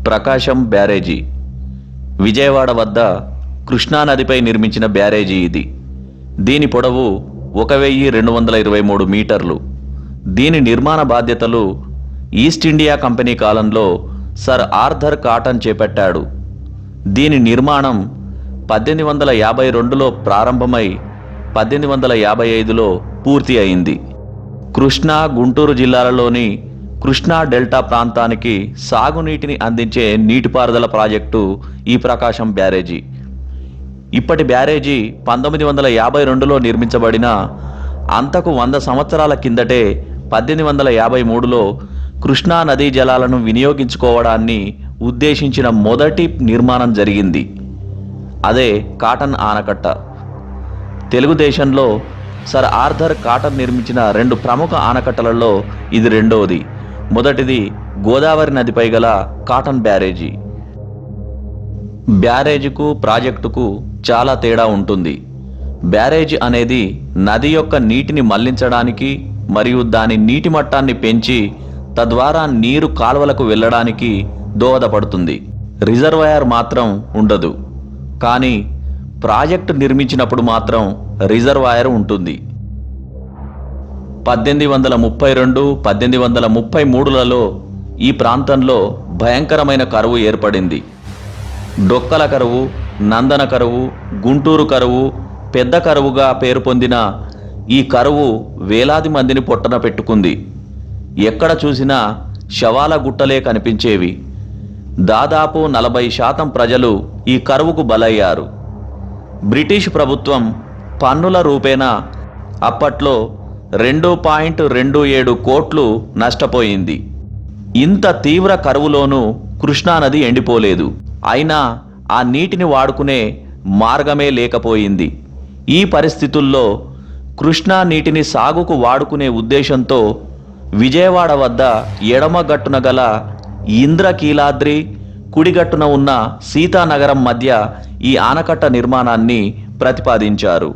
ప్రకాశం బ్యారేజీ విజయవాడ వద్ద కృష్ణానదిపై నిర్మించిన బ్యారేజీ ఇది. దీని పొడవు 1223 మీటర్లు. దీని నిర్మాణ బాధ్యతలు ఈస్ట్ ఇండియా కంపెనీ కాలంలో సర్ ఆర్థర్ కాటన్ చేపట్టాడు. దీని నిర్మాణం 1852లో ప్రారంభమై 1855లో పూర్తి అయింది. కృష్ణా, గుంటూరు జిల్లాలలోని కృష్ణా డెల్టా ప్రాంతానికి సాగునీటిని అందించే నీటిపారుదల ప్రాజెక్టు ఈ ప్రకాశం బ్యారేజీ. ఇప్పటి బ్యారేజీ 1952లో నిర్మించబడిన అంతకు 100 సంవత్సరాల కిందటే 1853లో కృష్ణా నదీ జలాలను వినియోగించుకోవడాన్ని ఉద్దేశించిన మొదటి నిర్మాణం జరిగింది. అదే కాటన్ ఆనకట్ట. తెలుగుదేశంలో సర్ ఆర్థర్ కాటన్ నిర్మించిన 2 ప్రముఖ ఆనకట్టలలో ఇది రెండవది. మొదటిది గోదావరి నదిపై గల కాటన్ బ్యారేజీ. బ్యారేజీకు ప్రాజెక్టుకు చాలా తేడా ఉంటుంది. బ్యారేజీ అనేది నది యొక్క నీటిని మళ్లించడానికి మరియు దాని నీటి మట్టాన్ని పెంచి తద్వారా నీరు కాలువలకు వెళ్ళడానికి దోహదపడుతుంది. రిజర్వాయర్ మాత్రం ఉండదు. కానీ ప్రాజెక్టు నిర్మించినప్పుడు మాత్రం రిజర్వాయర్ ఉంటుంది. 1832, 1833లలో ఈ ప్రాంతంలో భయంకరమైన కరువు ఏర్పడింది. డొక్కల కరువు, నందన కరువు, గుంటూరు కరువు, పెద్ద కరువుగా పేరు పొందిన ఈ కరువు వేలాది మందిని పొట్టన పెట్టుకుంది. ఎక్కడ చూసినా శవాల గుట్టలే కనిపించేవి. దాదాపు 40% ప్రజలు ఈ కరువుకు బలయ్యారు. బ్రిటిష్ ప్రభుత్వం పన్నుల రూపేణా అప్పట్లో 2.27 కోట్లు నష్టపోయింది. ఇంత తీవ్ర కరువులోనూ కృష్ణానది ఎండిపోలేదు. అయినా ఆ నీటిని వాడుకునే మార్గమే లేకపోయింది. ఈ పరిస్థితుల్లో కృష్ణా నీటిని సాగుకు వాడుకునే ఉద్దేశంతో విజయవాడ వద్ద ఎడమ గట్టున గల ఇంద్రకీలాద్రి, కుడిగట్టున ఉన్న సీతానగరం మధ్య ఈ ఆనకట్ట నిర్మాణాన్ని ప్రతిపాదించారు.